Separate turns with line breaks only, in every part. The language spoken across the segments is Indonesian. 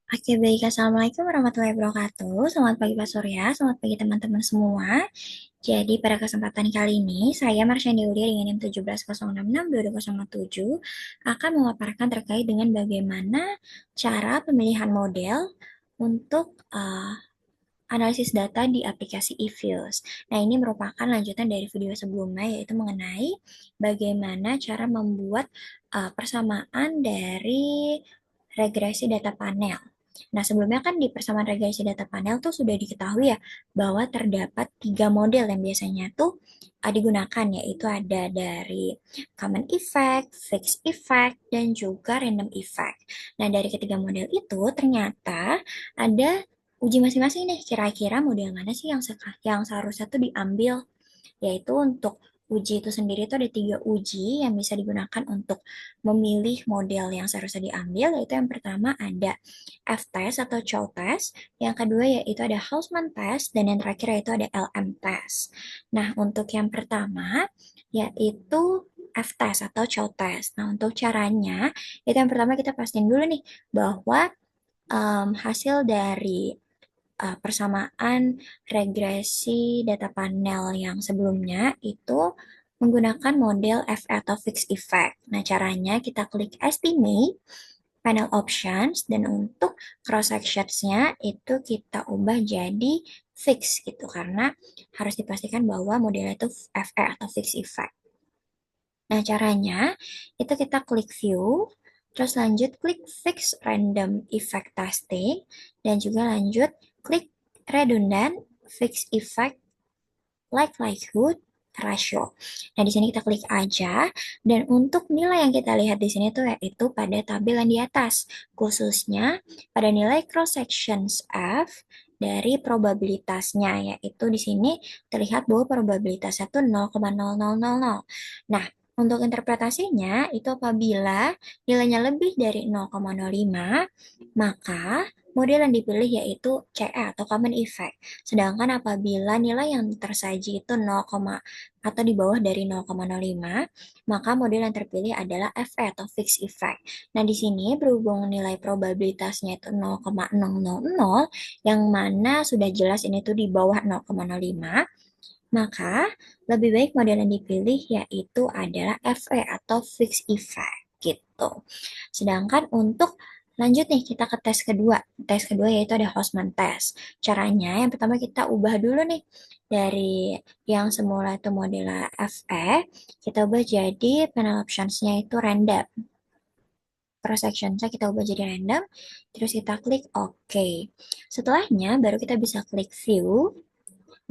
Oke, baik. Assalamualaikum warahmatullahi wabarakatuh. Selamat pagi Pak Surya, selamat pagi teman-teman semua. Jadi pada kesempatan kali ini, saya Marsyandi Aulia dengan NIM 170662207 akan memaparkan terkait dengan bagaimana cara pemilihan model untuk analisis data di aplikasi eViews. Nah, ini merupakan lanjutan dari video sebelumnya, yaitu mengenai bagaimana cara membuat persamaan dari regresi data panel. Nah, sebelumnya kan di persamaan regresi data panel tuh sudah diketahui ya, bahwa terdapat 3 model yang biasanya tuh digunakan, yaitu ada dari common effect, fixed effect, dan juga random effect. Nah, dari ketiga model itu ternyata ada uji masing-masing nih, kira-kira model mana sih yang seharusnya tuh diambil, yaitu untuk uji itu sendiri itu ada 3 uji yang bisa digunakan untuk memilih model yang seharusnya diambil, yaitu yang pertama ada F-test atau Chow test, yang kedua yaitu ada Hausman test, dan yang terakhir yaitu ada LM test. Nah, untuk yang pertama yaitu F-test atau Chow test. Nah, untuk caranya, itu yang pertama kita pastiin dulu nih bahwa hasil dari persamaan regresi data panel yang sebelumnya itu menggunakan model FE atau fixed effect. Nah, caranya kita klik estimate, panel options, dan untuk cross sectionsnya itu kita ubah jadi fix gitu, karena harus dipastikan bahwa modelnya itu FE atau fixed effect. Nah, caranya itu kita klik view, terus lanjut klik fix random effect testing, dan juga lanjut klik redundant fix effect likelihood ratio. Nah, di sini kita klik aja, dan untuk nilai yang kita lihat di sini tuh yaitu pada tabel yang di atas, khususnya pada nilai cross sections F dari probabilitasnya, yaitu di sini terlihat bahwa probabilitasnya tuh 0,0000. Nah, untuk interpretasinya itu apabila nilainya lebih dari 0,05, maka model yang dipilih yaitu CE atau common effect. Sedangkan apabila nilai yang tersaji itu 0, atau di bawah dari 0,05, maka model yang terpilih adalah FE atau fixed effect. Nah, di sini berhubung nilai probabilitasnya itu 0,000, yang mana sudah jelas ini tuh di bawah 0,05, maka lebih baik model yang dipilih yaitu adalah FE atau fixed effect gitu. Sedangkan untuk lanjut nih kita ke tes kedua. Tes kedua yaitu ada Houseman test. Caranya yang pertama kita ubah dulu nih dari yang semula itu model FE, kita ubah jadi panel optionsnya itu random. Cross sectionnya kita ubah jadi random, terus kita klik OK. Setelahnya baru kita bisa klik view,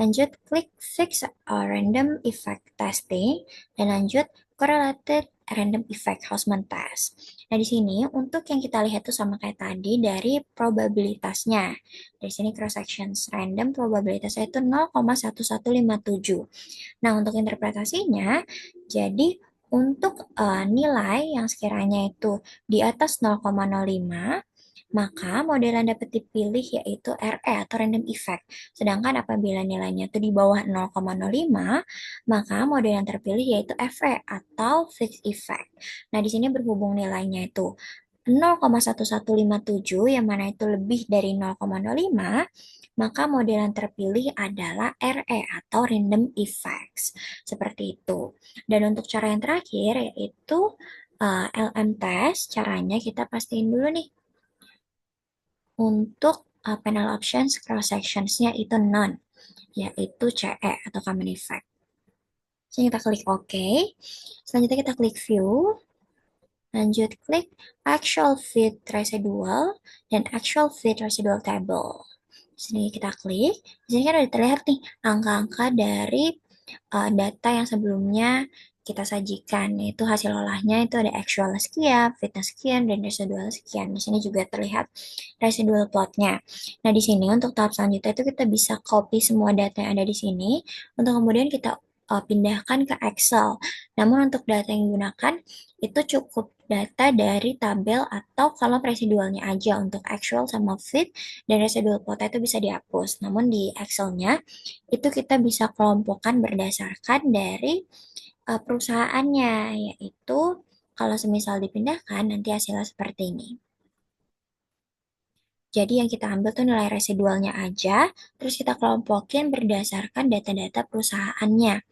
lanjut klik fix random effect testing, dan lanjut correlated random effect Hausman test. Nah, di sini untuk yang kita lihat itu sama kayak tadi dari probabilitasnya. Dari sini cross sections random probabilitasnya itu 0,1157. Nah, untuk interpretasinya, jadi untuk nilai yang sekiranya itu di atas 0,05, maka model yang dapat dipilih yaitu RE atau random effect. Sedangkan apabila nilainya itu di bawah 0,05, maka model yang terpilih yaitu FE atau fixed effect. Nah, di sini berhubung nilainya itu 0,1157 yang mana itu lebih dari 0,05, maka model yang terpilih adalah RE atau random effects. Seperti itu. Dan untuk cara yang terakhir yaitu LM test, caranya kita pastiin dulu nih untuk panel options cross sectionsnya itu none, yaitu CE atau common effect. Jadi kita klik OK. Selanjutnya kita klik view. Lanjut klik actual fit residual dan actual fit residual table. Di sini kita klik. Di sini kan udah terlihat nih angka-angka dari data yang sebelumnya kita sajikan, yaitu hasil olahnya itu ada actual sekian, fitness sekian, dan residual sekian. Di sini juga terlihat residual plotnya. Nah, di sini untuk tahap selanjutnya itu kita bisa copy semua data yang ada di sini untuk kemudian kita pindahkan ke Excel. Namun untuk data yang digunakan itu cukup data dari tabel atau kolom residualnya aja. Untuk actual sama fit dan residual plot itu bisa dihapus. Namun di Excel-nya itu kita bisa kelompokkan berdasarkan dari perusahaannya, yaitu kalau semisal dipindahkan nanti hasilnya seperti ini. Jadi yang kita ambil tuh nilai residualnya aja, terus kita kelompokin berdasarkan data-data perusahaannya.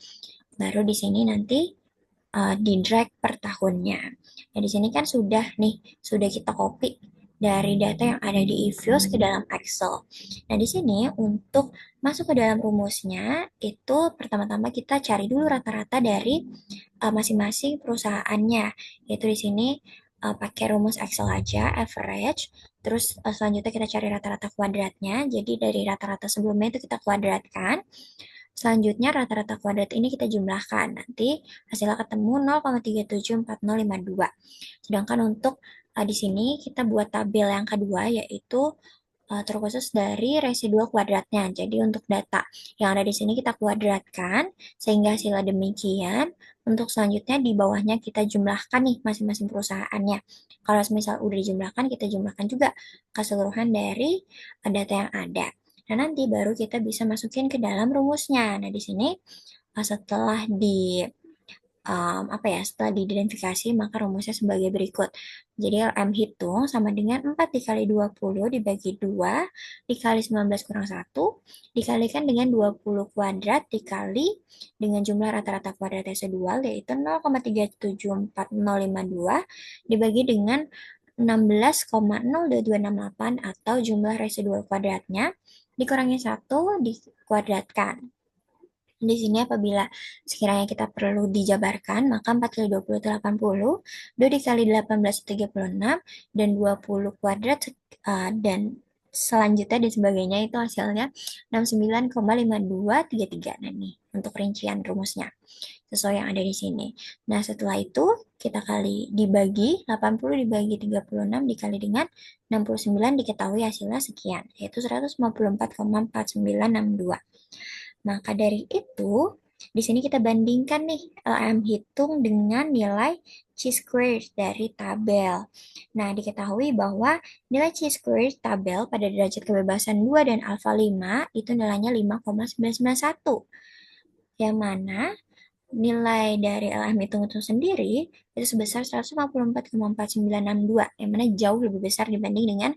Baru di sini nanti di drag per tahunnya. Nah, di sini kan sudah kita copy dari data yang ada di eViews ke dalam Excel. Nah, di sini untuk masuk ke dalam rumusnya, itu pertama-tama kita cari dulu rata-rata dari masing-masing perusahaannya. Yaitu di sini pakai rumus Excel aja, average. Terus selanjutnya kita cari rata-rata kuadratnya. Jadi dari rata-rata sebelumnya itu kita kuadratkan. Selanjutnya rata-rata kuadrat ini kita jumlahkan. Nanti hasilnya ketemu 0,374052. Sedangkan untuk di sini kita buat tabel yang kedua yaitu terkhusus dari residual kuadratnya. Jadi untuk data yang ada di sini kita kuadratkan sehingga hasilnya demikian. Untuk selanjutnya di bawahnya kita jumlahkan nih masing-masing perusahaannya. Kalau misal udah dijumlahkan, kita jumlahkan juga keseluruhan dari data yang ada. Nah, nanti baru kita bisa masukin ke dalam rumusnya. Nah, di sini setelah setelah diidentifikasi, maka rumusnya sebagai berikut. Jadi LM hitung sama dengan 4 dikali 20 dibagi 2 dikali 19 kurang 1 dikalikan dengan 20 kuadrat dikali dengan jumlah rata-rata kuadrat residual yaitu 0,374052 dibagi dengan 16,02268 atau jumlah residual kuadratnya dikurangi 1 dikuadratkan. Di sini apabila sekiranya kita perlu dijabarkan, maka 4 kali 20 itu 80, 2 dikali 18 itu 36, dan 20 kuadrat dan selanjutnya dan sebagainya itu hasilnya 69,5233. Nah, nih untuk rincian rumusnya sesuai yang ada di sini. Nah, setelah itu kita kali dibagi 80 dibagi 36 dikali dengan 69 diketahui hasilnya sekian, yaitu 154,4962. Maka dari itu, di sini kita bandingkan nih LM hitung dengan nilai chi-square dari tabel. Nah, diketahui bahwa nilai chi-square tabel pada derajat kebebasan 2 dan alfa 5 itu nilainya 5,991. Yang mana nilai dari LM hitung itu sendiri itu sebesar 154,4962, yang mana jauh lebih besar dibanding dengan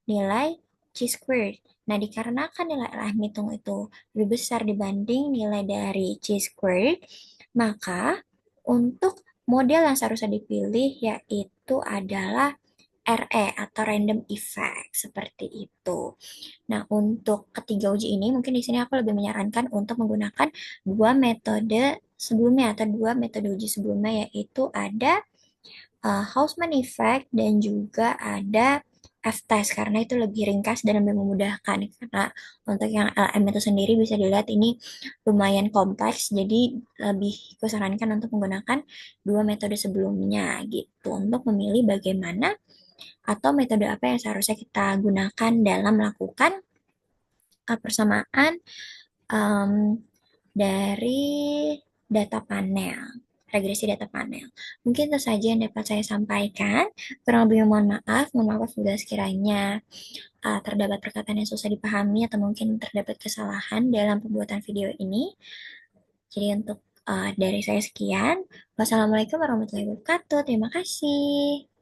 nilai chi-squared. Nah, dikarenakan nilai LM hitung itu lebih besar dibanding nilai dari chi-squared, maka untuk model yang seharusnya dipilih yaitu adalah RE atau random effect seperti itu. Nah, untuk ketiga uji ini mungkin di sini aku lebih menyarankan untuk menggunakan dua metode sebelumnya atau dua metode uji sebelumnya yaitu ada Hausman effect dan juga ada F-test karena itu lebih ringkas dan lebih memudahkan karena untuk yang LM itu sendiri bisa dilihat ini lumayan kompleks jadi lebih kusarankan untuk menggunakan dua metode sebelumnya gitu untuk memilih bagaimana atau metode apa yang seharusnya kita gunakan dalam melakukan persamaan um, dari data panel, regresi data panel. Mungkin itu saja yang dapat saya sampaikan. Kurang lebih mohon maaf bila sekiranya terdapat perkataan yang susah dipahami atau mungkin terdapat kesalahan dalam pembuatan video ini. Jadi untuk dari saya sekian. Wassalamualaikum warahmatullahi wabarakatuh. Terima kasih.